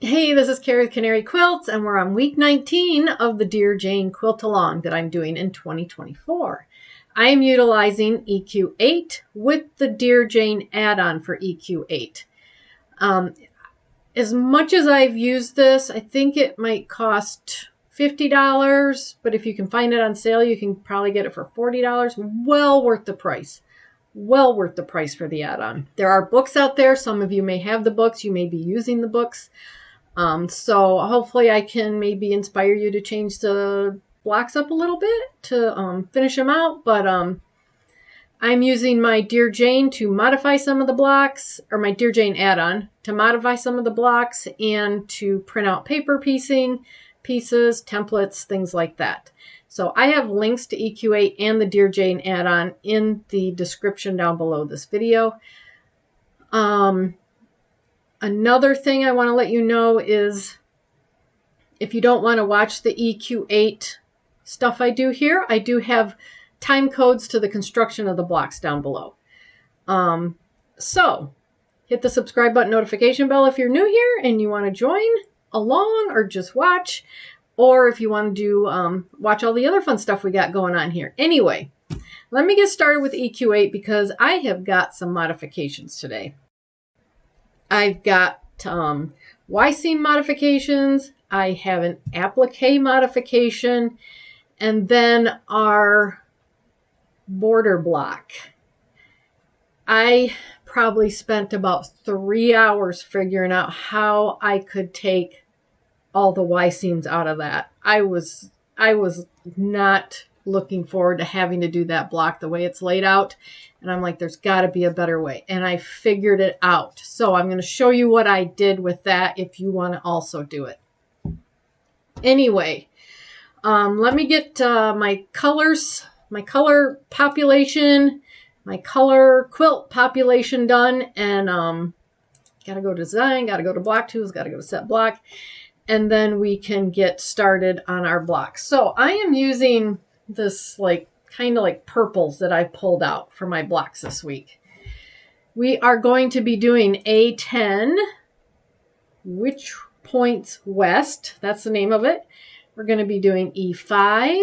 Hey, this is Carrie with Canary Quilts, and we're on week 19 of the Dear Jane Quilt Along that I'm doing in 2024. I am utilizing EQ8 with the Dear Jane add-on for EQ8. As much as I've used this, I think it might cost $50, but if you can find it on sale, you can probably get it for $40. Well worth the price. Well worth the price for the add-on. There are books out there. Some of you may have the books. You may be using the books. So hopefully I can maybe inspire you to change the blocks up a little bit to finish them out. But I'm using my Dear Jane to modify some of the blocks, or my Dear Jane add-on to modify some of the blocks and to print out paper pieces, templates, things like that. So I have links to EQ8 and the Dear Jane add-on in the description down below this video. Another thing I want to let you know is if you don't want to watch the EQ8 stuff I do here, I do have time codes to the construction of the blocks down below. So hit the subscribe button, notification bell if you're new here and you want to join along or just watch, or if you want to do watch all the other fun stuff we got going on here. Anyway, let me get started with EQ8 because I have got some modifications today. I've got Y-seam modifications, I have an applique modification, and then our border block. I probably spent about 3 hours figuring out how I could take all the Y-seams out of that. I was not looking forward to having to do that block the way it's laid out. And I'm like, there's got to be a better way. And I figured it out. So I'm going to show you what I did with that if you want to also do it. Anyway, let me get my colors, my color population, my color quilt population done. And got to go to design, got to go to block tools, got to go to set block. And then we can get started on our blocks. So I am using this kind of like purples that I pulled out for my blocks this week. We are going to be doing A10, which points west. That's the name of it. We're going to be doing E5.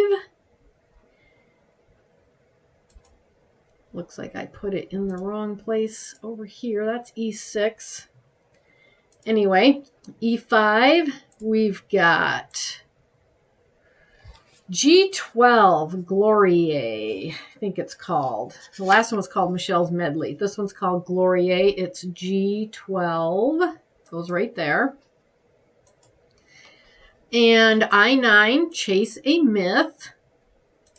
Looks like I put it in the wrong place over here. That's E6. Anyway, E5, we've got G12 Gloriae, I think it's called. The last one was called Michelle's Medley. This one's called Gloriae. It's G12. Goes right there. And I9, Chase a Myth.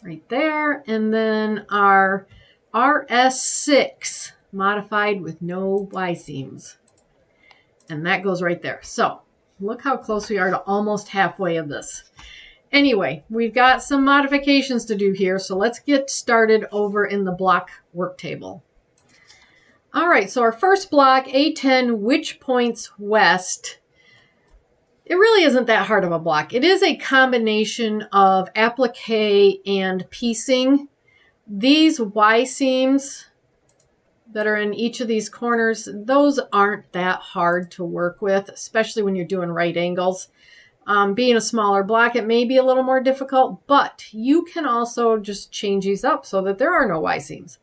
Right there. And then our RS6, modified with no Y-seams. And that goes right there. So look how close we are to almost halfway of this. Anyway, we've got some modifications to do here, so let's get started over in the block work table. All right, so our first block, A10, which points west. It really isn't that hard of a block. It is a combination of applique and piecing. These Y-seams that are in each of these corners, those aren't that hard to work with, especially when you're doing right angles. Being a smaller block, it may be a little more difficult, but you can also just change these up so that there are no Y-seams.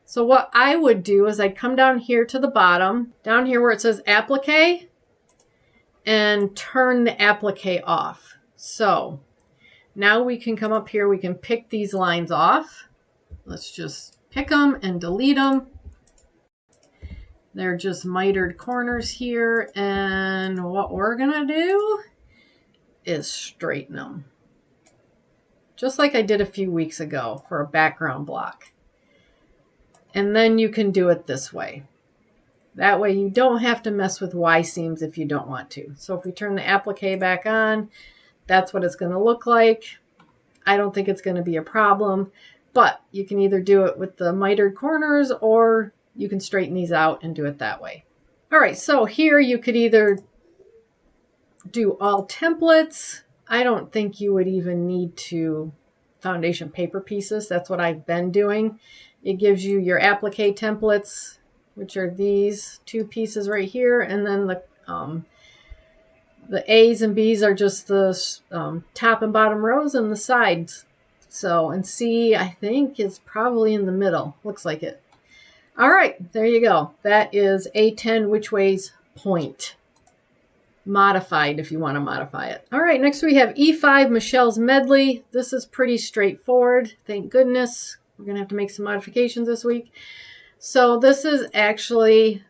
So what I would do is I'd come down here to the bottom, down here where it says applique, and turn the applique off. So now we can come up here, we can pick these lines off. Let's just pick them and delete them. They're just mitered corners here, and what we're gonna do is straighten them. Just like I did a few weeks ago for a background block. And then you can do it this way. That way you don't have to mess with Y-seams if you don't want to. So if we turn the applique back on, that's what it's going to look like. I don't think it's going to be a problem, but you can either do it with the mitered corners or you can straighten these out and do it that way. All right, so here you could either do all templates. I don't think you would even need to foundation paper pieces. That's what I've been doing. It gives you your applique templates, which are these two pieces right here, and then The A's and B's are just the top and bottom rows and the sides. So, and C, I think, is probably in the middle. Looks like it. All right, there you go. That is A10 Which Ways Point. Modified if you want to modify it. All right, next we have E5 Michelle's Medley. This is pretty straightforward. Thank goodness. We're going to have to make some modifications this week. So this is actually,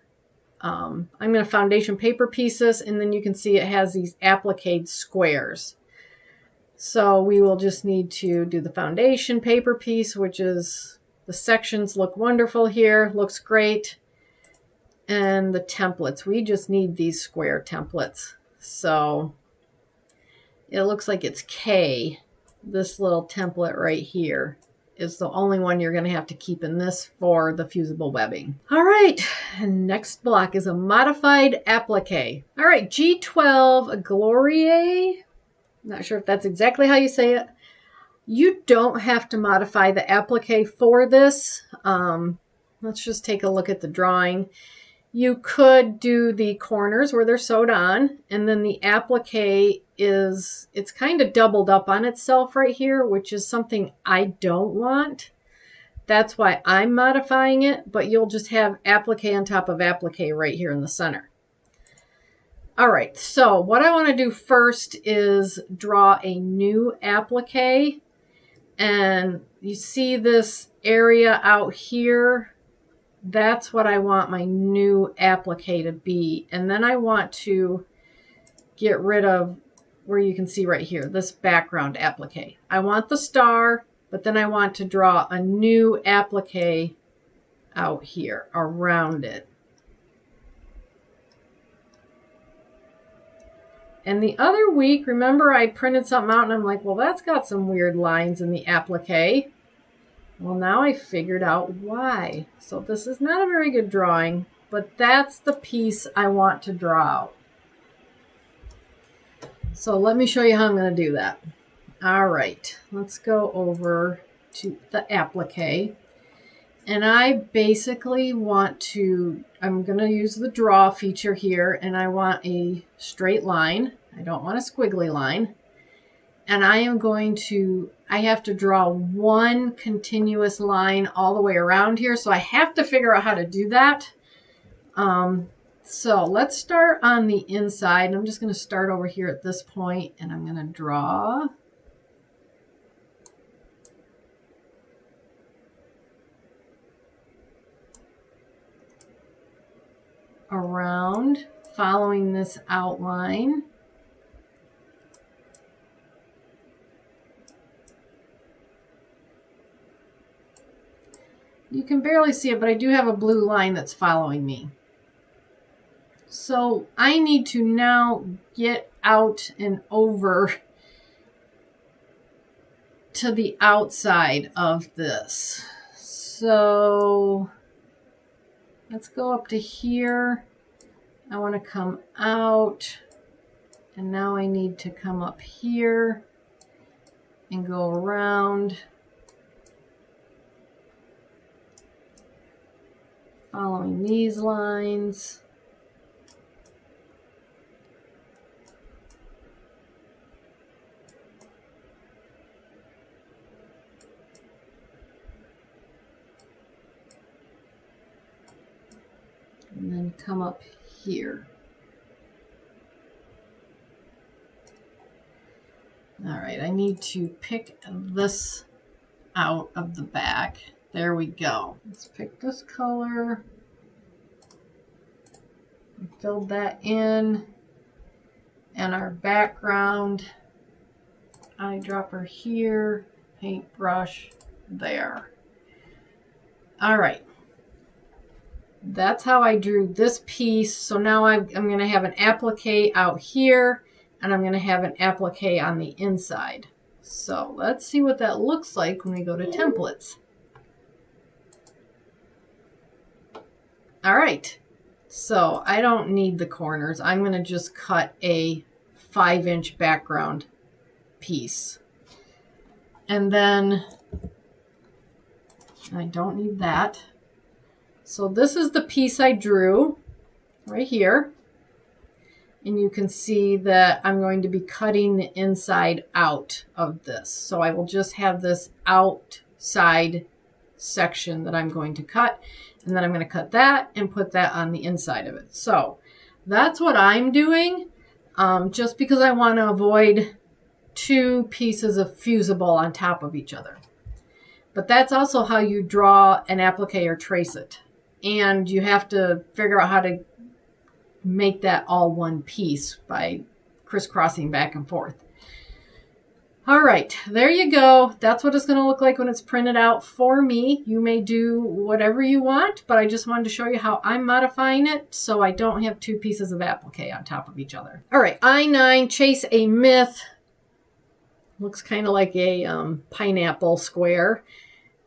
I'm going to foundation paper piece this, and then you can see it has these applique squares. So we will just need to do the foundation paper piece, which is, the sections look wonderful here, looks great. And the templates, we just need these square templates. So it looks like it's K. This little template right here is the only one you're going to have to keep in this for the fusible webbing. All right, and next block is a modified applique. All right, G12 Gloriae. Not sure if that's exactly how you say it. You don't have to modify the applique for this. Let's just take a look at the drawing. You could do the corners where they're sewed on, and then the applique is, it's kind of doubled up on itself right here, which is something I don't want. That's why I'm modifying it, but you'll just have applique on top of applique right here in the center. All right, so what I want to do first is draw a new applique. And you see this area out here? That's what I want my new applique to be. And then I want to get rid of where you can see right here, this background applique. I want the star, but then I want to draw a new applique out here around it. And the other week, remember I printed something out and I'm like, well, that's got some weird lines in the applique. Well, now I figured out why. So this is not a very good drawing, but that's the piece I want to draw out. So let me show you how I'm going to do that. All right, let's go over to the applique. And I basically want to, I'm going to use the draw feature here, and I want a straight line. I don't want a squiggly line. And I am going to, I have to draw one continuous line all the way around here. So I have to figure out how to do that. So let's start on the inside. I'm just going to start over here at this point, and I'm going to draw. Around, following this outline. You can barely see it, but I do have a blue line that's following me. So I need to now get out and over to the outside of this. So let's go up to here. I want to come out, and now I need to come up here and go around, following these lines. And then come up here. All right, I need to pick this out of the back. There we go. Let's pick this color. Fill that in. And our background, eyedropper here, paintbrush there. All right. That's how I drew this piece. So now I'm going to have an applique out here, and I'm going to have an applique on the inside. So let's see what that looks like when we go to templates. All right, so I don't need the corners. I'm going to just cut a 5-inch background piece. And then I don't need that. So this is the piece I drew right here. And you can see that I'm going to be cutting the inside out of this. So I will just have this outside section that I'm going to cut. And then I'm going to cut that and put that on the inside of it. So that's what I'm doing, just because I want to avoid two pieces of fusible on top of each other. But that's also how you draw an applique or trace it. And you have to figure out how to make that all one piece by crisscrossing back and forth. All right, there you go. That's what it's going to look like when it's printed out for me. You may do whatever you want, but I just wanted to show you how I'm modifying it so I don't have two pieces of applique on top of each other. All right, I9 Chase a Myth. Looks kind of like a pineapple square.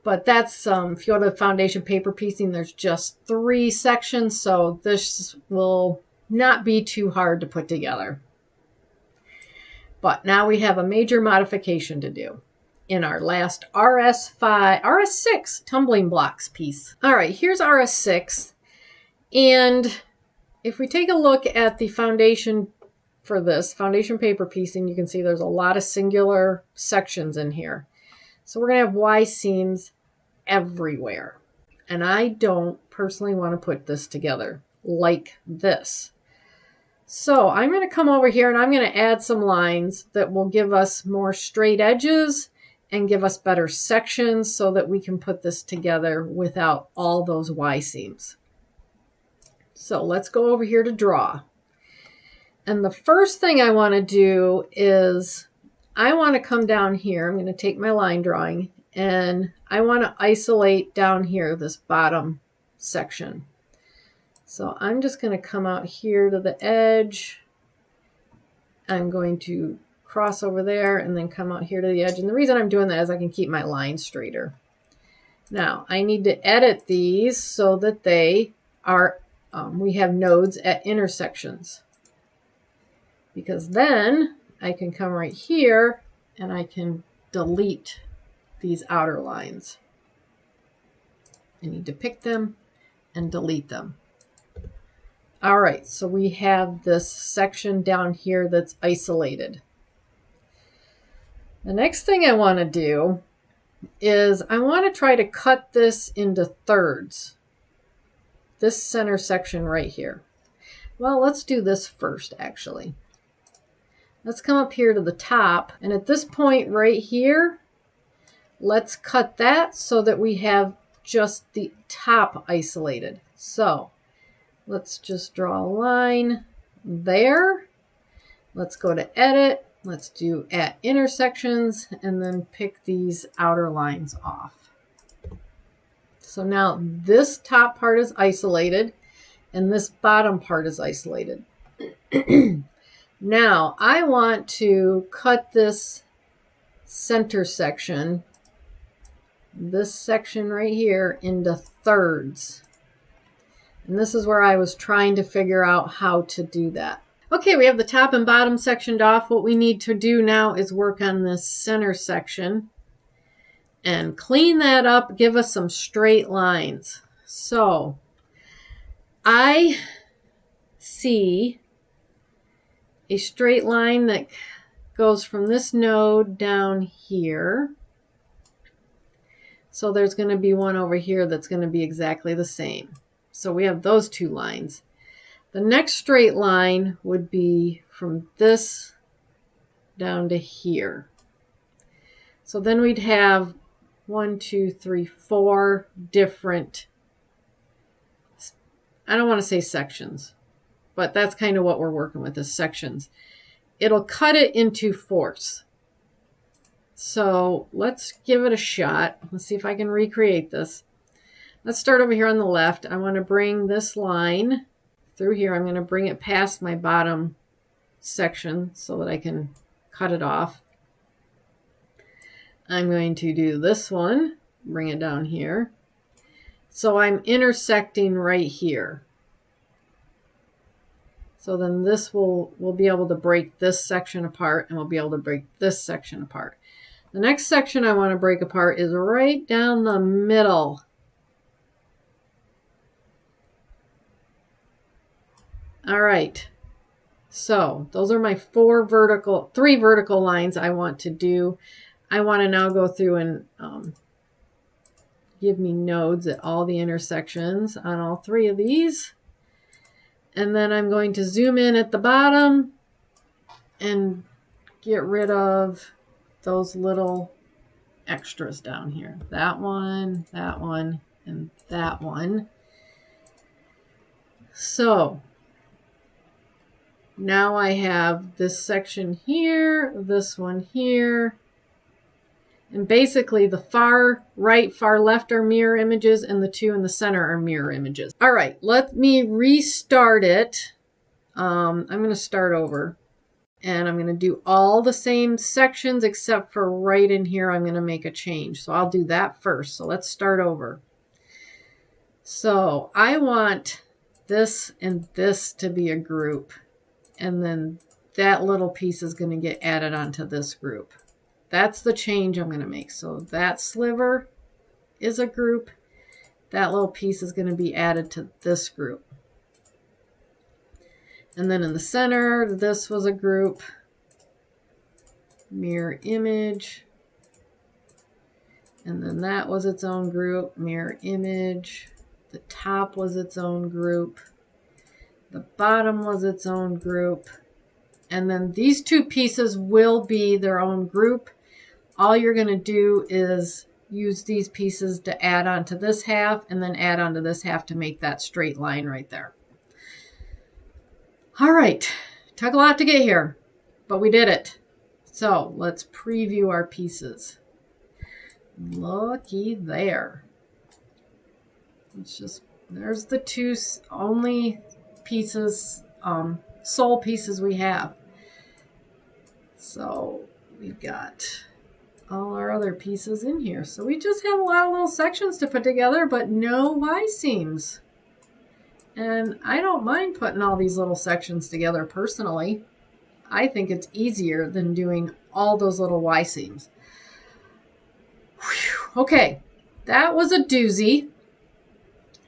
But that's, if you go to foundation paper piecing, there's just 3 sections, so this will not be too hard to put together. But now we have a major modification to do in our last RS6 tumbling blocks piece. All right, here's RS6. And if we take a look at the foundation for this, foundation paper piecing, you can see there's a lot of singular sections in here. So we're going to have Y seams everywhere. And I don't personally want to put this together like this. So I'm going to come over here and I'm going to add some lines that will give us more straight edges and give us better sections so that we can put this together without all those Y seams. So let's go over here to draw. And the first thing I want to do is I want to come down here. I'm going to take my line drawing and I want to isolate down here this bottom section. So I'm just going to come out here to the edge. I'm going to cross over there and then come out here to the edge. And the reason I'm doing that is I can keep my line straighter. Now I need to edit these so that they are, we have nodes at intersections. Because then I can come right here and I can delete these outer lines. I need to pick them and delete them. All right, so we have this section down here that's isolated. The next thing I want to do is I want to try to cut this into thirds. This center section right here. Well, let's do this first, actually. Let's come up here to the top, and at this point right here, let's cut that so that we have just the top isolated. So let's just draw a line there. Let's go to edit. Let's do at intersections and then pick these outer lines off. So now this top part is isolated and this bottom part is isolated. Now I want to cut this center section, this section right here, into thirds. And this is where I was trying to figure out how to do that. Okay, we have the top and bottom sectioned off. What we need to do now is work on this center section and clean that up, give us some straight lines. So I see a straight line that goes from this node down here. So there's going to be one over here that's going to be exactly the same. So we have those two lines. The next straight line would be from this down to here. So then we'd have 1, 2, 3, 4 different, I don't want to say sections, but that's kind of what we're working with, is sections. It'll cut it into fourths. So let's give it a shot. Let's see if I can recreate this. Let's start over here on the left. I want to bring this line through here. I'm going to bring it past my bottom section so that I can cut it off. I'm going to do this one, bring it down here. So I'm intersecting right here. So then this will be able to break this section apart, and we'll be able to break this section apart. The next section I want to break apart is right down the middle. All right. So those are my three vertical lines I want to do. I want to now go through and give me nodes at all the intersections on all three of these. And then I'm going to zoom in at the bottom and get rid of those little extras down here. That one, and that one. So now I have this section here, this one here, and basically the far right, far left are mirror images, and the two in the center are mirror images. All right, let me restart it. I'm going to start over, and I'm going to do all the same sections except for right in here I'm going to make a change. So I'll do that first. So let's start over. So I want this and this to be a group, and then that little piece is going to get added onto this group. That's the change I'm going to make. So that sliver is a group. That little piece is going to be added to this group. And then in the center, this was a group. Mirror image. And then that was its own group. Mirror image. The top was its own group. The bottom was its own group. And then these two pieces will be their own group. All you're going to do is use these pieces to add onto this half and then add onto this half to make that straight line right there. All right, took a lot to get here, but we did it. So let's preview our pieces. Looky there. There's the two only pieces, sole pieces we have. So we've got all our other pieces in here. So we just have a lot of little sections to put together, but no Y seams. And I don't mind putting all these little sections together personally. I think it's easier than doing all those little Y seams. Whew. Okay, that was a doozy.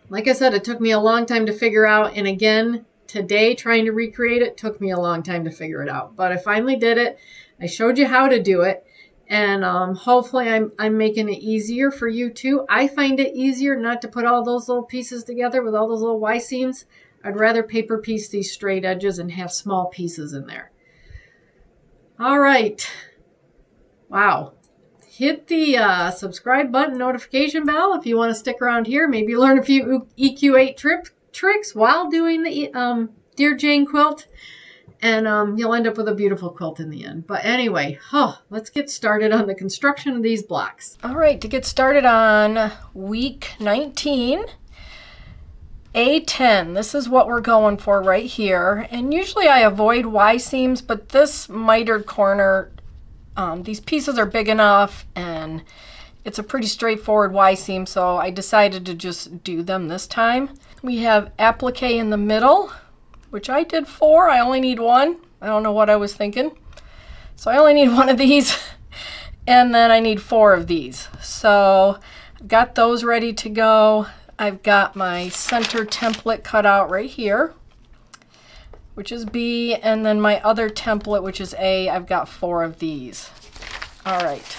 Like I said, it took me a long time to figure out. And again, today trying to recreate it took me a long time to figure it out. But I finally did it. I showed you how to do it. And hopefully I'm making it easier for you too. I find it easier not to put all those little pieces together with all those little Y seams. I'd rather paper piece these straight edges and have small pieces in there. All right. Wow. Hit the subscribe button, notification bell if you want to stick around here. Maybe learn a few EQ8 tricks while doing the Dear Jane quilt. And you'll end up with a beautiful quilt in the end. But anyway, let's get started on the construction of these blocks. All right, to get started on week 19, A10. This is what we're going for right here. And usually I avoid Y seams, but this mitered corner, these pieces are big enough and it's a pretty straightforward Y seam, so I decided to just do them this time. We have applique in the middle, which I did 4. I only need 1. I don't know what I was thinking. So I only need 1 of these. And then I need 4 of these. So I've got those ready to go. I've got my center template cut out right here, which is B. And then my other template, which is A. I've got 4 of these. All right.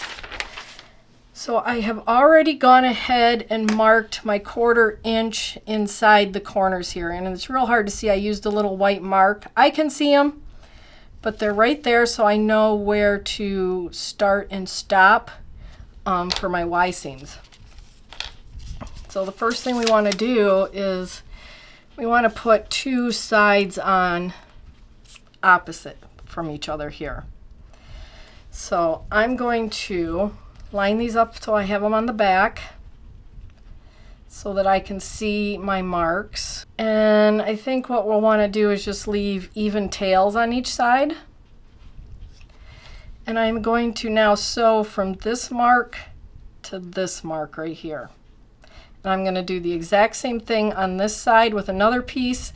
So I have already gone ahead and marked my 1/4 inch inside the corners here. And it's real hard to see. I used a little white mark. I can see them, but they're right there, so I know where to start and stop for my Y seams. So the first thing we want to do is we want to put 2 sides on opposite from each other here. So I'm going to line these up so I have them on the back so that I can see my marks. And I think what we'll want to do is just leave even tails on each side. And I'm going to now sew from this mark to this mark right here. And I'm going to do the exact same thing on this side with another piece.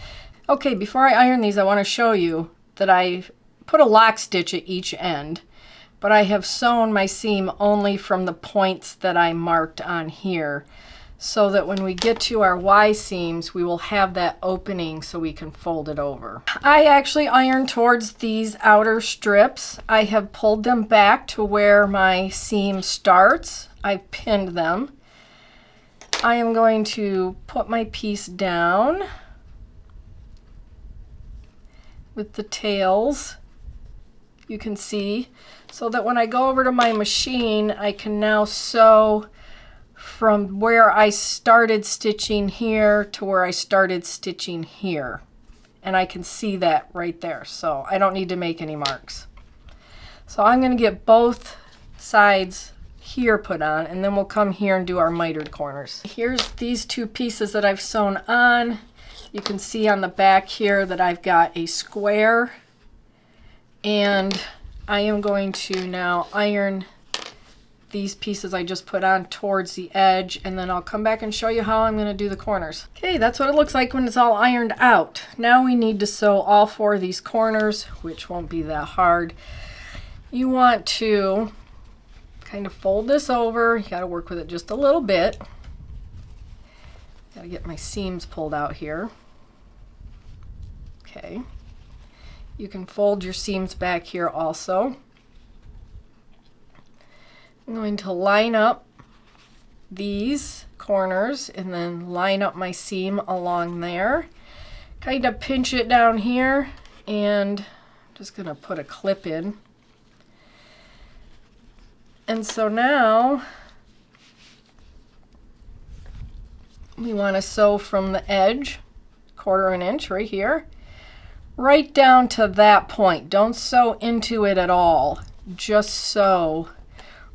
Okay, before I iron these, I want to show you that I put a lock stitch at each end. But I have sewn my seam only from the points that I marked on here. so that when we get to our Y seams, we will have that opening so we can fold it over. I actually iron towards these outer strips. I have pulled them back to where my seam starts. I've pinned them. I am going to put my piece down with the tails, you can see, so that when I go over to my machine, I can now sew from where I started stitching here to where I started stitching here. And I can see that right there, so I don't need to make any marks. So I'm going to get both sides here put on, and then we'll come here and do our mitered corners. Here's these two pieces that I've sewn on. You can see on the back here that I've got a square, and I am going to now iron these pieces I just put on towards the edge, and then I'll come back and show you how I'm going to do the corners. Okay, that's what it looks like when it's all ironed out. Now we need to sew all four of these corners, which won't be that hard. You want to kind of fold this over. You got to work with it just a little bit. Got to get my seams pulled out here. Okay. You can fold your seams back here also. I'm going to line up these corners and then line up my seam along there. Kind of pinch it down here, and I'm just going to put a clip in. And so now we want to sew from the edge, 1/4 inch right here, right down to that point. Don't sew into it at all. Just sew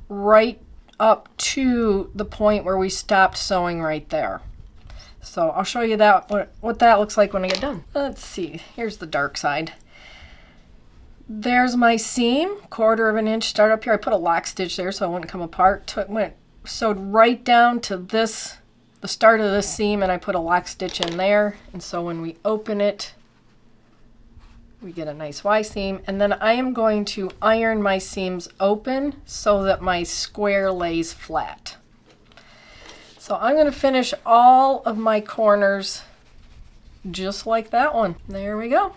right up to the point where we stopped sewing right there. So I'll show you that what that looks like when I get done. Let's see, here's the dark side. There's my seam, 1/4 inch start up here. I put a lock stitch there so it wouldn't come apart. Sewed right down to this, the start of this seam, and I put a lock stitch in there. And so when we open it, we get a nice Y seam, and then I am going to iron my seams open so that my square lays flat. So I'm going to finish all of my corners just like that one. There we go.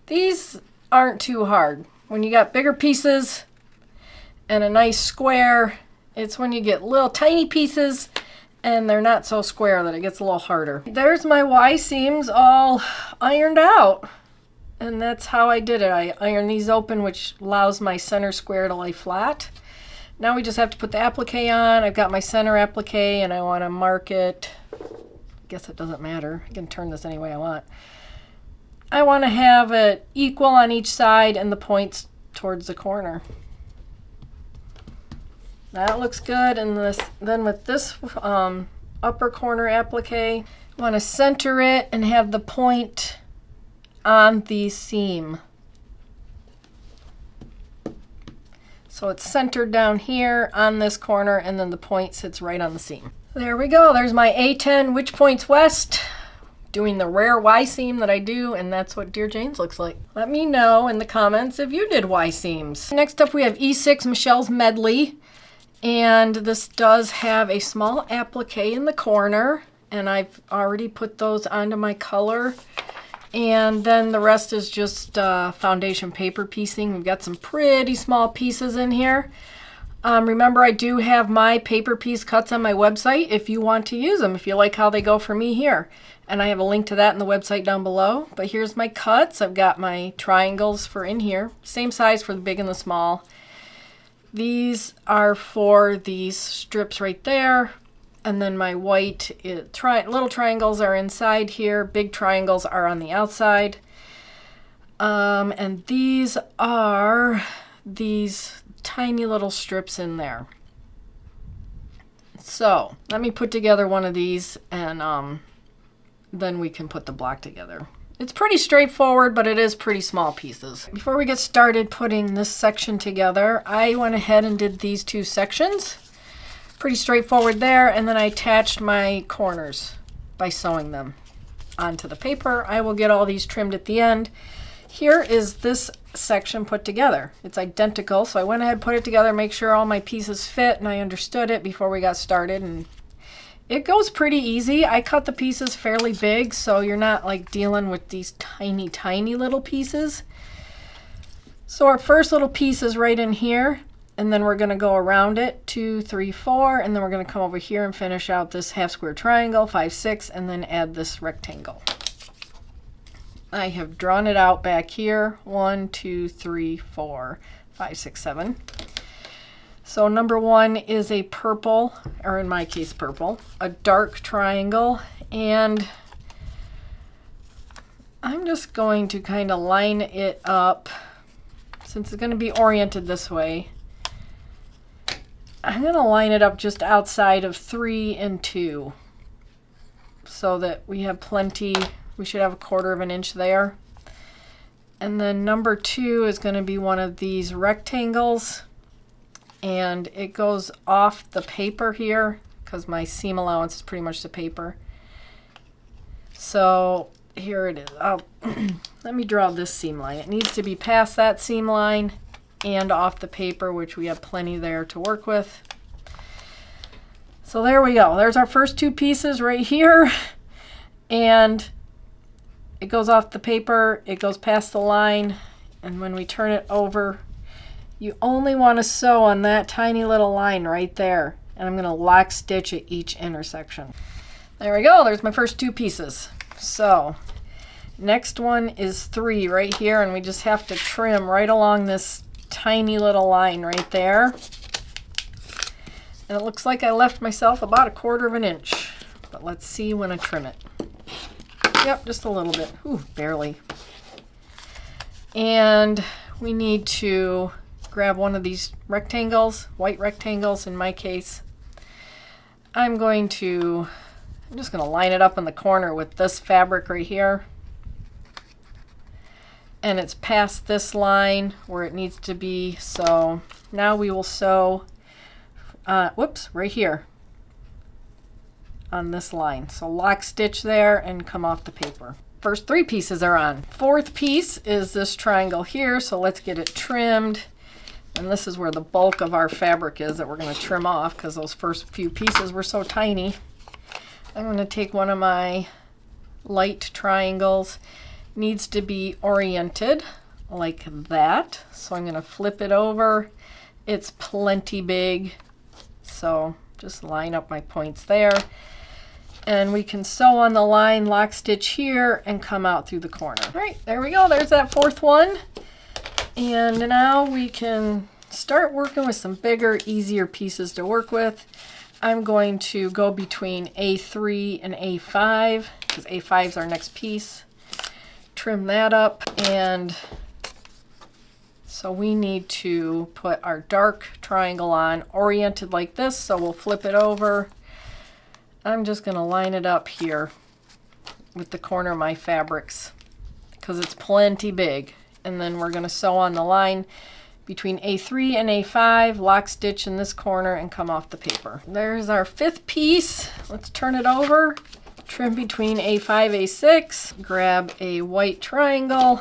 These aren't too hard. When you got bigger pieces and a nice square, it's when you get little tiny pieces and they're not so square that it gets a little harder. There's my Y seams all ironed out. And that's how I did it. I ironed these open, which allows my center square to lay flat. Now we just have to put the applique on. I've got my center applique, and I want to mark it. I guess it doesn't matter. I can turn this any way I want. I want to have it equal on each side and the points towards the corner. That looks good. And then with this upper corner applique, I want to center it and have the point on the seam. So it's centered down here on this corner, and then the point sits right on the seam. There we go. There's my A10 which points west, doing the rare Y seam that I do, and that's what Dear Jane's looks like. Let me know in the comments if you did Y seams. Next up we have E6 Michelle's Medley, and this does have a small applique in the corner, and I've already put those onto my color. And then the rest is just foundation paper piecing. We've got some pretty small pieces in here. Remember, I do have my paper piece cuts on my website if you want to use them, if you like how they go for me here. And I have a link to that in the website down below. But here's my cuts. I've got my triangles for in here. Same size for the big and the small. These are for these strips right there. And then my white little triangles are inside here. Big triangles are on the outside. And these are these tiny little strips in there. So let me put together one of these, and then we can put the block together. It's pretty straightforward, but it is pretty small pieces. Before we get started putting this section together, I went ahead and did these two sections. Pretty straightforward there, and then I attached my corners by sewing them onto the paper. I will get all these trimmed at the end. Here is this section put together. It's identical, so I went ahead and put it together, make sure all my pieces fit, and I understood it before we got started, and it goes pretty easy. I cut the pieces fairly big, so you're not like dealing with these tiny, tiny little pieces. So our first little piece is right in here, and then we're going to go around it, 2, 3, 4, and then we're going to come over here and finish out this half square triangle, 5, 6, and then add this rectangle. I have drawn it out back here, 1, 2, 3, 4, 5, 6, 7. So number 1 is a purple, or in my case purple, a dark triangle, and I'm just going to kind of line it up. Since it's going to be oriented this way, I'm going to line it up just outside of 3 and 2 so that we have plenty. We should have a 1/4 of an inch there. And then number 2 is going to be one of these rectangles, and it goes off the paper here because my seam allowance is pretty much the paper. So here it is. Let me draw this seam line. It needs to be past that seam line and off the paper, which we have plenty there to work with. So there we go. There's our first 2 pieces right here, and it goes off the paper, it goes past the line, and when we turn it over, you only want to sew on that tiny little line right there. And I'm going to lock stitch at each intersection. There we go. There's my first 2 pieces. So next one is 3 right here, and we just have to trim right along this tiny little line right there. And it looks like I left myself about a 1/4 of an inch, but let's see when I trim it. Yep, just a little bit. Ooh, barely. And we need to grab one of these rectangles, white rectangles in my case. I'm just going to line it up in the corner with this fabric right here. And it's past this line where it needs to be. So now we will sew, right here on this line. So lock stitch there and come off the paper. First 3 pieces are on. 4th piece is this triangle here, so let's get it trimmed. And this is where the bulk of our fabric is that we're going to trim off because those first few pieces were so tiny. I'm going to take one of my light triangles. Needs to be oriented like that. So I'm going to flip it over. It's plenty big, so just line up my points there. And we can sew on the line, lock stitch here, and come out through the corner. All right, there we go. There's that 4th one. And now we can start working with some bigger, easier pieces to work with. I'm going to go between A3 and A5 because A5 is our next piece. Trim that up, and so we need to put our dark triangle on, oriented like this, so we'll flip it over. I'm just going to line it up here with the corner of my fabrics because it's plenty big. And then we're going to sew on the line between A3 and A5, lock stitch in this corner, and come off the paper. There's our 5th piece. Let's turn it over. Trim between A5, A6, grab a white triangle.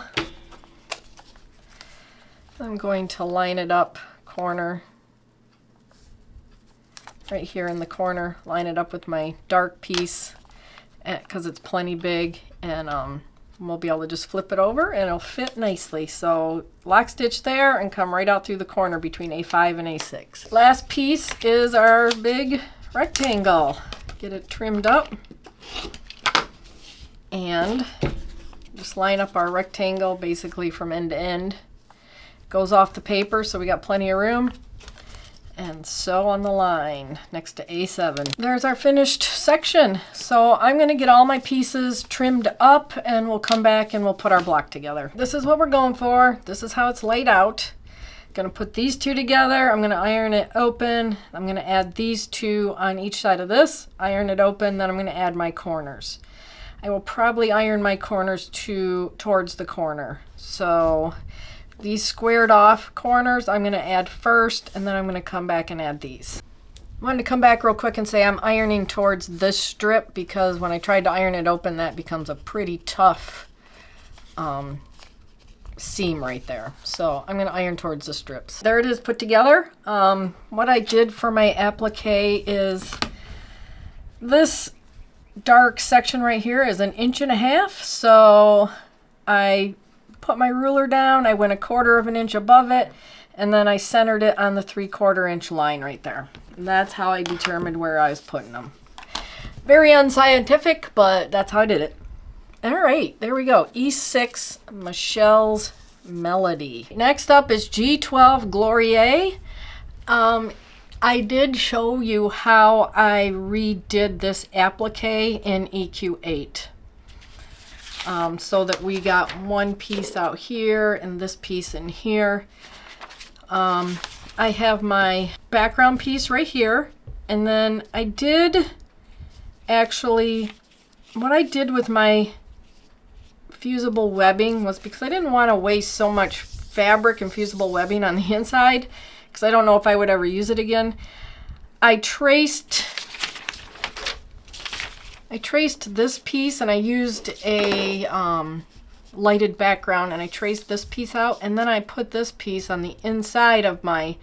I'm going to line it up corner right here in the corner, line it up with my dark piece because it's plenty big, and we'll be able to just flip it over and it'll fit nicely. So lock stitch there and come right out through the corner between A5 and A6. Last piece is our big rectangle. Get it trimmed up and just line up our rectangle basically from end to end. Goes off the paper, so we got plenty of room. And sew on the line next to A7. There's our finished section. So I'm going to get all my pieces trimmed up and we'll come back and we'll put our block together. This is what we're going for. This is how it's laid out. Going to put these 2 together. I'm going to iron it open. I'm going to add these 2 on each side of this. Iron it open, then I'm going to add my corners. I will probably iron my corners towards the corner. So these squared off corners I'm going to add first, and then I'm going to come back and add these. I wanted to come back real quick and say I'm ironing towards this strip because when I tried to iron it open, that becomes a pretty tough seam right there. So I'm going to iron towards the strips. There it is put together. What I did for my applique is this dark section right here is 1.5 inches, so I put my ruler down, I went 1/4 inch above it, and then I centered it on the 3/4 inch line right there. And that's how I determined where I was putting them. Very unscientific, but that's how I did it. All right, there we go. E6 Michelle's Melody. Next up is G12 Gloriae. I did show you how I redid this applique in EQ8. So that we got one piece out here and this piece in here. I have my background piece right here, and then I did actually, what I did with my fusible webbing was, because I didn't want to waste so much fabric and fusible webbing on the inside, because I don't know if I would ever use it again, I traced this piece, and I used a lighted background, and I traced this piece out, and then I put this piece on the inside of my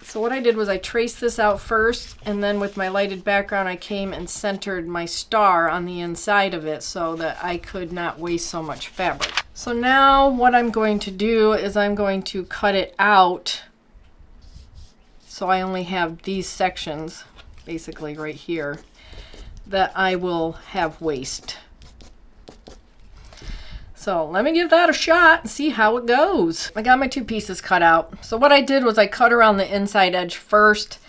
so what I did was I traced this out first, and then with my lighted background I came and centered my star on the inside of it so that I could not waste so much fabric. So now what I'm going to do is I'm going to cut it out so I only have these sections basically right here that I will have waste. So let me give that a shot and see how it goes. I got my 2 pieces cut out. So what I did was I cut around the inside edge first,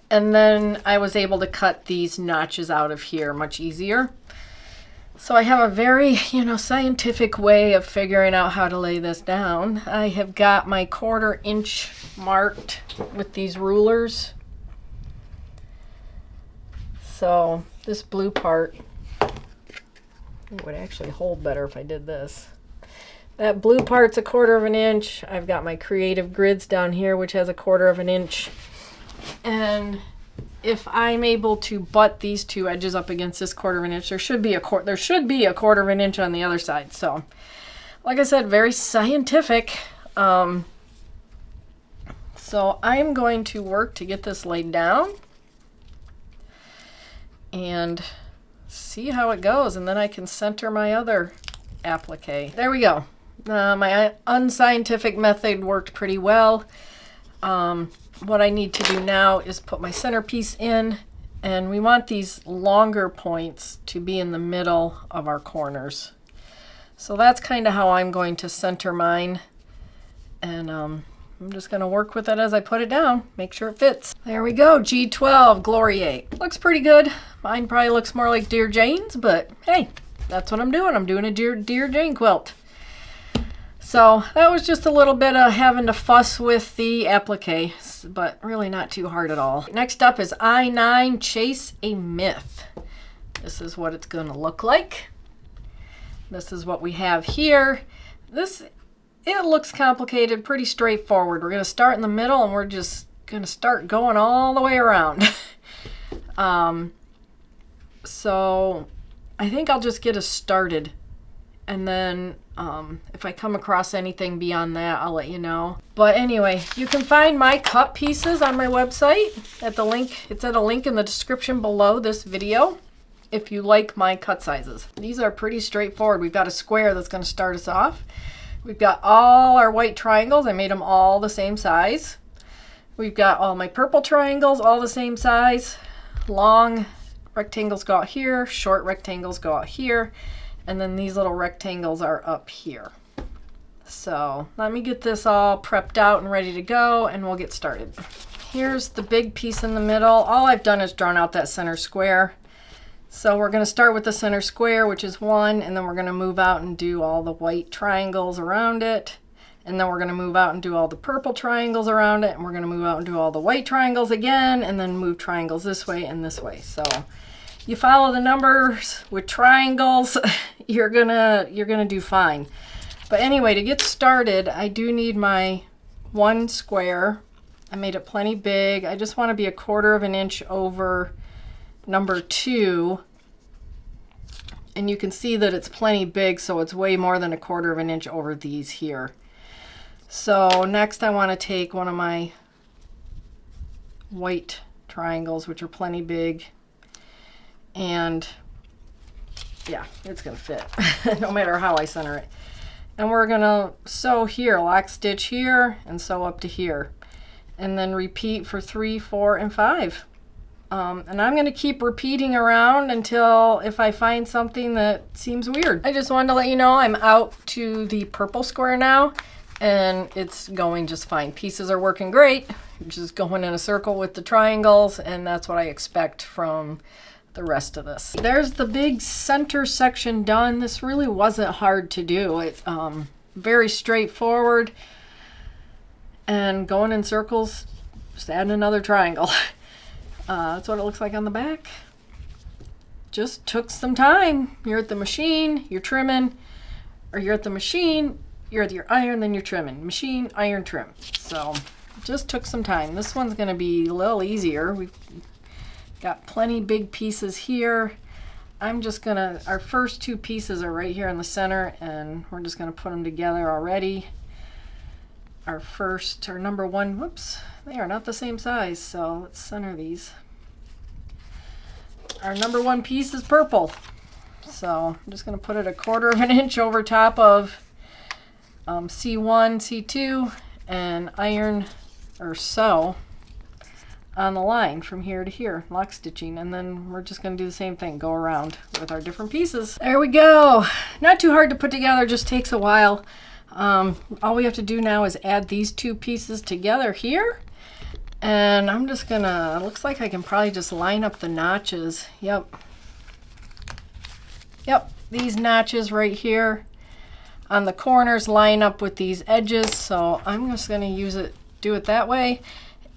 and then I was able to cut these notches out of here much easier. So I have a very, scientific way of figuring out how to lay this down. I have got my 1/4 inch marked with these rulers. So this blue part, it would actually hold better if I did this. That blue part's 1/4 inch. I've got my creative grids down here, which has 1/4 inch. And if I'm able to butt these 2 edges up against this 1/4 inch, there should be a 1/4 inch on the other side. So, like I said, very scientific. So I'm going to work to get this laid down and see how it goes, and then I can center my other applique. There we go. My unscientific method worked pretty well. What I need to do now is put my centerpiece in, and we want these longer points to be in the middle of our corners. So that's kind of how I'm going to center mine, and I'm just going to work with it as I put it down, make sure it fits. There we go, G12 Gloriae. Looks pretty good. Mine probably looks more like Dear Jane's, but hey, that's what I'm doing. I'm doing a Dear Jane quilt. So that was just a little bit of having to fuss with the applique, but really not too hard at all. Next up is I9 Chase a Myth. This is what it's going to look like. This is what we have here. It looks complicated, pretty straightforward. We're going to start in the middle, and we're just going to start going all the way around. So I think I'll just get us started, and then if I come across anything beyond that, I'll let you know. But anyway, you can find my cut pieces on my website at the link. It's at a link in the description below this video if you like my cut sizes. These are pretty straightforward. We've got a square that's going to start us off. We've got all our white triangles. I made them all the same size. We've got all my purple triangles, all the same size. Long rectangles go out here, short rectangles go out here, and then these little rectangles are up here. So let me get this all prepped out and ready to go, and we'll get started. Here's the big piece in the middle. All I've done is drawn out that center square. So we're going to start with the center square, which is 1, and then we're going to move out and do all the white triangles around it. And then we're going to move out and do all the purple triangles around it, and we're going to move out and do all the white triangles again, and then move triangles this way and this way. So you follow the numbers with triangles, you're gonna do fine. But anyway, to get started, I do need my 1 square. I made it plenty big. I just want to be 1/4 inch over number 2, and you can see that it's plenty big, so it's way more than 1/4 inch over these here. So next I want to take one of my white triangles, which are plenty big. And yeah, it's gonna fit no matter how I center it. And we're gonna sew here, lock stitch here, and sew up to here. And then repeat for 3, 4, and 5. And I'm gonna keep repeating around until if I find something that seems weird. I just wanted to let you know I'm out to the purple square now, and it's going just fine. Pieces are working great. Just going in a circle with the triangles, and that's what I expect from the rest of this. There's the big center section done. This really wasn't hard to do. It's very straightforward, and going in circles, just adding another triangle. That's what it looks like on the back. Just took some time. You're at the machine, you're trimming, or you're at the machine, you're at your iron, then you're trimming. Machine, iron, trim. So just took some time. This one's gonna be a little easier. We've got plenty big pieces here. I'm just gonna, our first 2 pieces are right here in the center, and we're just gonna put them together already. Our number 1, whoops, they are not the same size, so let's center these. Our number 1 piece is purple. So I'm just gonna put it 1/4 of an inch over top of C1, C2, and iron or sew on the line from here to here, lock stitching, and then we're just going to do the same thing, go around with our different pieces. There we go. Not too hard to put together, just takes a while. All we have to do now is add these 2 pieces together here, and I'm just gonna, looks like I can probably just line up the notches. Yep, these notches right here on the corners line up with these edges, so I'm just going to do it that way.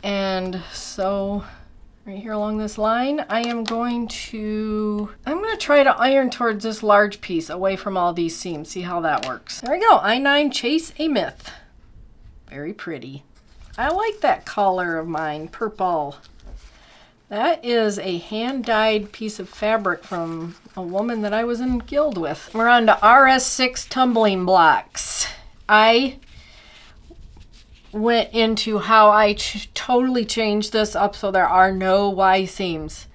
And so right here along this line, I'm going to try to iron towards this large piece away from all these seams, see how that works. There we go, I9 Chase a Myth. Very pretty. I like that color of mine, purple. That is a hand-dyed piece of fabric from a woman that I was in guild with. We're on to RS6 tumbling blocks. I went into how I totally changed this up so there are no Y seams.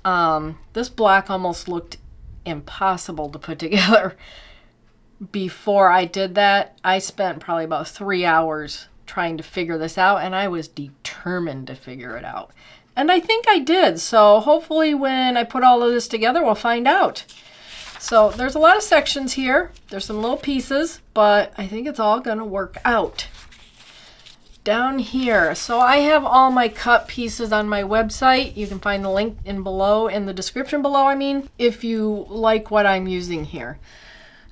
This block almost looked impossible to put together. Before I did that, I spent probably about 3 hours trying to figure this out, and I was determined to figure it out. And I think I did, so hopefully when I put all of this together, we'll find out. So there's a lot of sections here. There's some little pieces, but I think it's all gonna work out. Down here, so I have all my cut pieces on my website. You can find the link in the description below, if you like what I'm using here.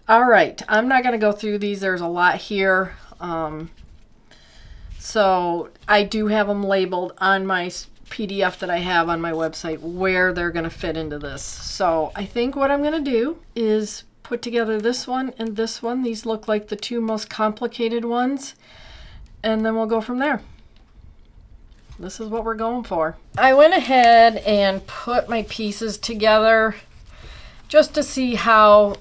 All right, I'm not gonna go through these. There's a lot here. So I do have them labeled on my PDF that I have on my website where they're going to fit into this. So I think what I'm going to do is put together this one and this one. These look like the 2 most complicated ones, and then we'll go from there. This is what we're going for. I went ahead and put my pieces together just to see how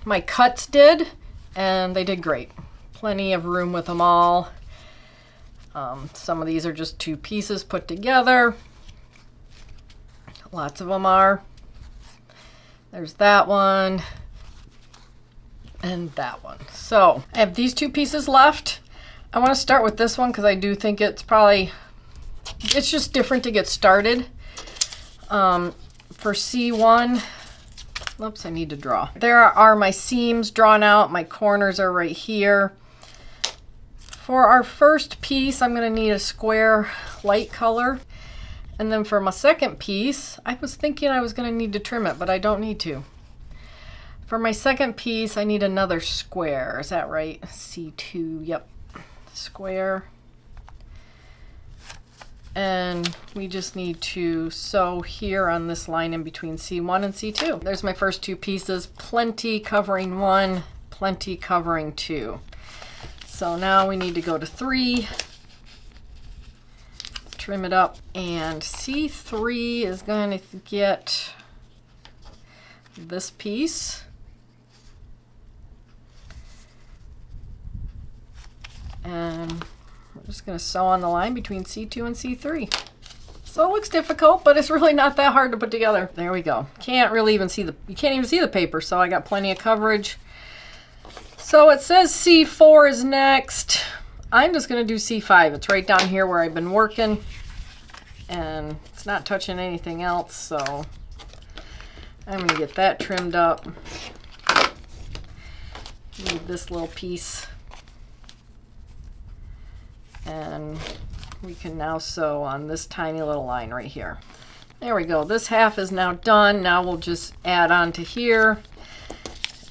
my cuts did, and they did great. Plenty of room with them all. Some of these are just 2 pieces put together. Lots of them are. There's that one and that one. So I have these 2 pieces left. I want to start with this one because I do think it's just different to get started. For C1, oops, I need to draw. There are my seams drawn out. My corners are right here. For our first piece, I'm going to need a square light color. And then for my second piece, I was thinking I was going to need to trim it, but I don't need to. For my second piece, I need another square. Is that right? C2, yep. Square. And we just need to sew here on this line in between C1 and C2. There's my first 2 pieces. Plenty covering 1, plenty covering 2. So now we need to go to 3, trim it up, and C3 is going to get this piece. And we're just going to sew on the line between C2 and C3. So it looks difficult, but it's really not that hard to put together. There we go. Can't really even see you can't even see the paper, so I got plenty of coverage. So it says C4 is next. I'm just gonna do C5. It's right down here where I've been working, and it's not touching anything else, so I'm gonna get that trimmed up. Need this little piece. And we can now sew on this tiny little line right here. There we go. This half is now done. Now we'll just add on to here.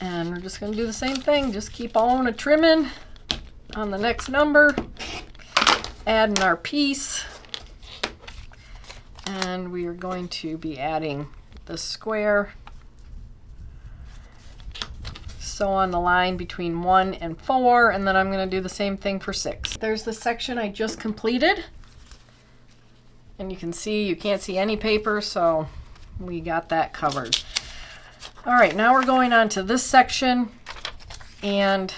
And we're just going to do the same thing. Just keep on a trimming on the next number. Adding our piece. And we are going to be adding the square. Sew on the line between 1 and 4, and then I'm going to do the same thing for 6. There's the section I just completed, and you can see you can't see any paper, so we got that covered. All right, now we're going on to this section, and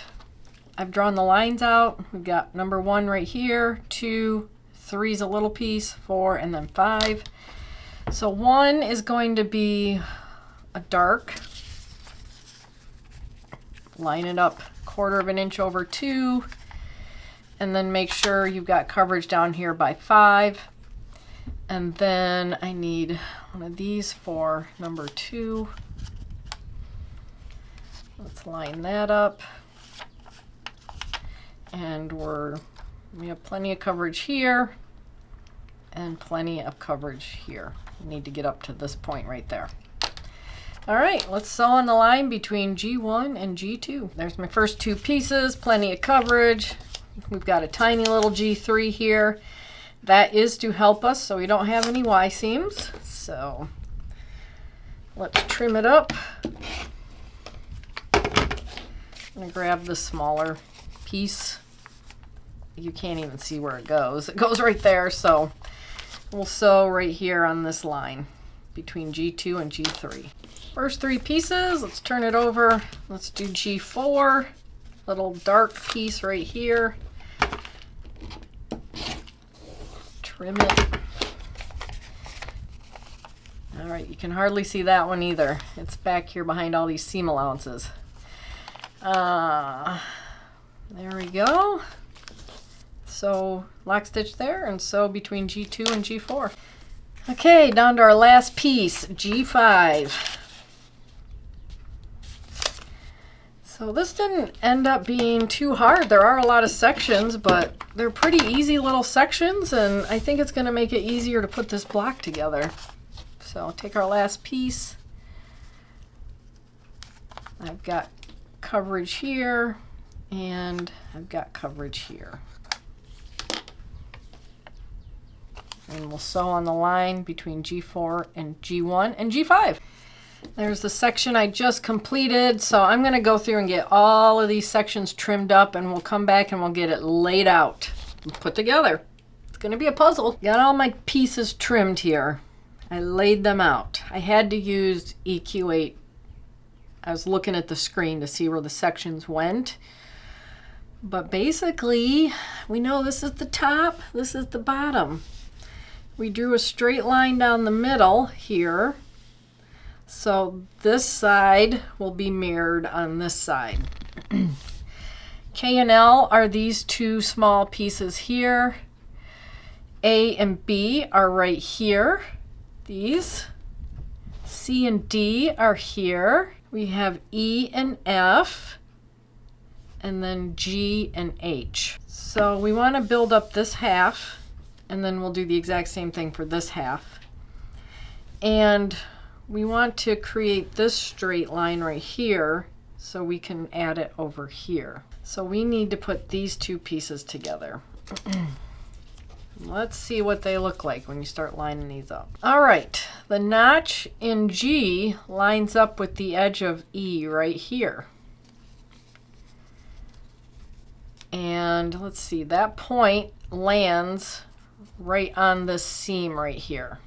I've drawn the lines out. We've got number 1 right here, 2, 3 is a little piece, 4, and then 5. So 1 is going to be a dark. Line it up 1/4 of an inch over 2, and then make sure you've got coverage down here by 5. And then I need one of these for number 2. Let's line that up. And we have plenty of coverage here and plenty of coverage here. We need to get up to this point right there. All right, let's sew on the line between G1 and G2. There's my first 2 pieces, plenty of coverage. We've got a tiny little G3 here. That is to help us so we don't have any Y seams. So let's trim it up. I'm gonna grab the smaller piece. You can't even see where it goes. It goes right there, so we'll sew right here on this line between G2 and G3. First 3 pieces, let's turn it over. Let's do G4, little dark piece right here. Trim it. All right, you can hardly see that one either. It's back here behind all these seam allowances. There we go. So lock stitch there and sew between G2 and G4. Okay, down to our last piece, G5. So this didn't end up being too hard. There are a lot of sections, but they're pretty easy little sections, and I think it's going to make it easier to put this block together. So I'll take our last piece. I've got coverage here, and I've got coverage here. And we'll sew on the line between G4 and G1 and G5. There's the section I just completed, so I'm going to go through and get all of these sections trimmed up, and we'll come back and we'll get it laid out and put together. It's going to be a puzzle. Got all my pieces trimmed here. I laid them out. I had to use EQ8. I was looking at the screen to see where the sections went. But basically, we know this is the top, this is the bottom. We drew a straight line down the middle here. So this side will be mirrored on this side. K and L are these 2 small pieces here. A and B are right here. These. C and D are here. We have E and F. And then G and H. So we want to build up this half, and then we'll do the exact same thing for this half. And we want to create this straight line right here so we can add it over here. So we need to put these 2 pieces together. Let's see what they look like when you start lining these up. All right, the notch in G lines up with the edge of E right here. And let's see, that point lands right on this seam right here.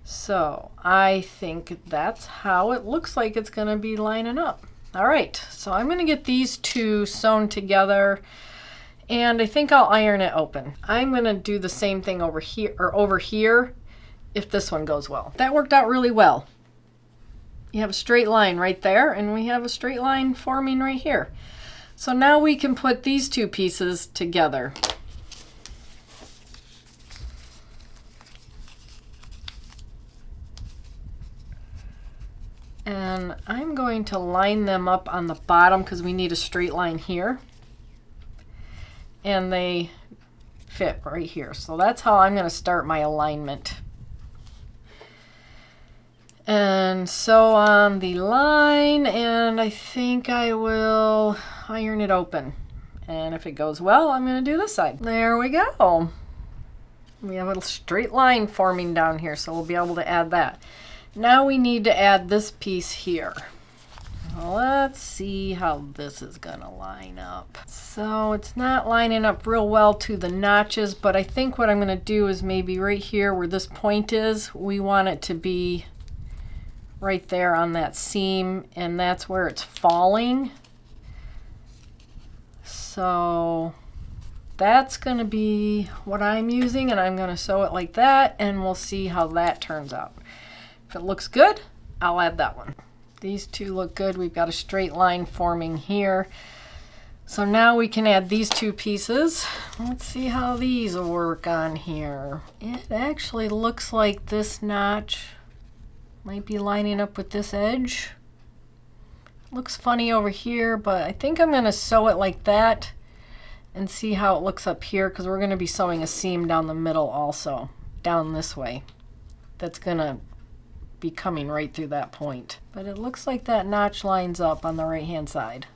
So I think that's how it looks like it's going to be lining up. All right, so I'm going to get these 2 sewn together, And I think I'll iron it open. I'm gonna do the same thing over here if this one goes well. That worked out really well. You have a straight line right there, and we have a straight line forming right here. So now we can put these two pieces together. And I'm going to line them up on the bottom because we need a straight line here. And they fit right here. So that's how I'm going to start my alignment. And sew on the line, and I think I will iron it open. And if it goes well, I'm going to do this side. There we go. We have a straight line forming down here, so we'll be able to add that. Now we need to add this piece here. Let's see how this is gonna line up. So it's not lining up real well to the notches, but I think what I'm gonna do is maybe right here where this point is, we want it to be right there on that seam, and that's where it's falling. So that's gonna be what I'm using, and I'm gonna sew it like that, and we'll see how that turns out. If it looks good, I'll add that one. These two look good. We've got a straight line forming here. So now we can add these two pieces. Let's see how these will work on here. It actually looks like this notch might be lining up with this edge. Looks funny over here, but I think I'm gonna sew it like that and see how it looks up here, because we're gonna be sewing a seam down the middle also, down this way. That's gonna be coming right through that point. But it looks like that notch lines up on the right hand side.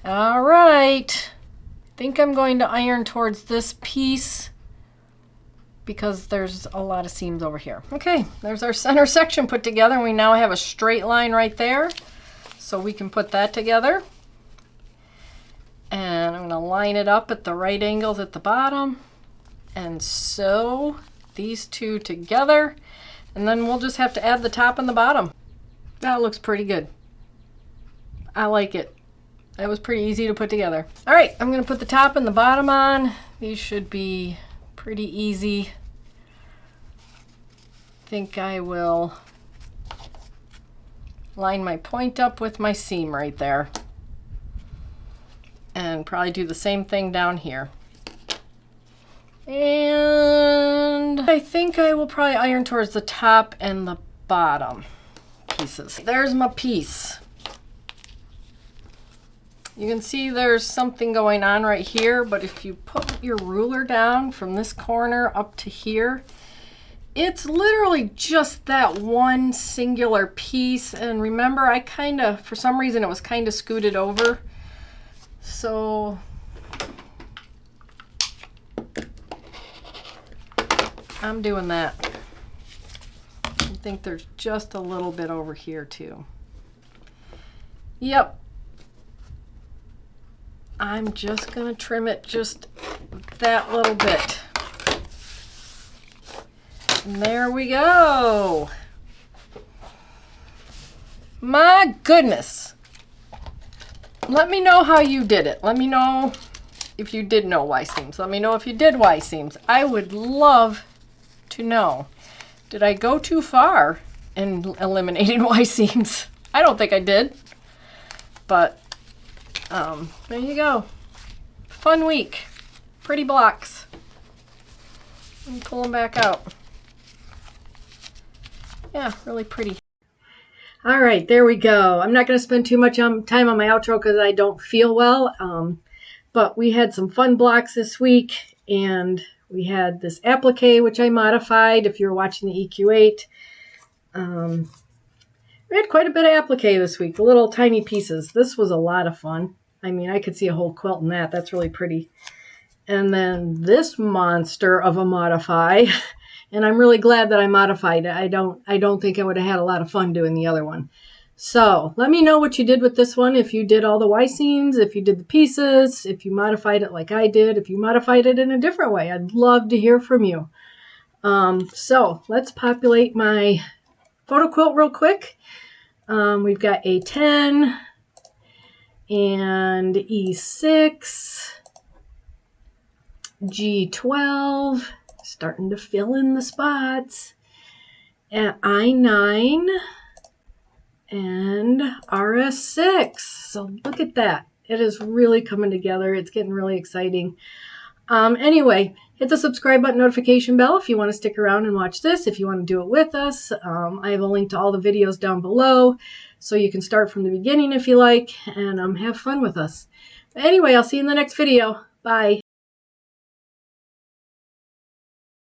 All right, I think I'm going to iron towards this piece because there's a lot of seams over here. Okay, there's our center section put together, and we now have a straight line right there, so we can put that together. And I'm going to line it up at the right angles at the bottom and sew these two together. And then we'll just have to add the top and the bottom. That looks pretty good. I like it. That was pretty easy to put together. All right, I'm gonna put the top and the bottom on. These should be pretty easy. I think I will line my point up with my seam right there. And probably do the same thing down here. And I think I will probably iron towards the top and the bottom pieces. There's my piece. You can see there's something going on right here, but if you put your ruler down from this corner up to here, it's literally just that one singular piece. And remember, I kind of, for some reason, it was kind of scooted over. So I'm doing that. I think there's just a little bit over here too. Yep. I'm just gonna trim it just that little bit. And there we go. My goodness. Let me know how you did it. Let me know if you did know Y seams. Let me know if you did Y seams. I would love to know. Did I go too far in eliminating Y seams? I don't think I did. But there you go. Fun week. Pretty blocks. Let me pull them back out. Yeah, really pretty. All right, there we go. I'm not going to spend too much time on my outro because I don't feel well. But we had some fun blocks this week, and we had this applique, which I modified if you're watching the EQ8. We had quite a bit of applique this week, the little tiny pieces. This was a lot of fun. I mean, I could see a whole quilt in that. That's really pretty. And then this monster of a modify, and I'm really glad that I modified it. I don't think I would have had a lot of fun doing the other one. So let me know what you did with this one. If you did all the Y seams, if you did the pieces, if you modified it like I did, if you modified it in a different way. I'd love to hear from you. So let's populate my photo quilt real quick. We've got A10 and E6 G12, starting to fill in the spots, at I9, and RS6. So look at that. It is really coming together. It's getting really exciting. Anyway, hit the subscribe button, notification bell if you want to stick around and watch this, if you want to do it with us. I have a link to all the videos down below, so you can start from the beginning if you like, and have fun with us. But anyway, I'll see you in the next video. Bye.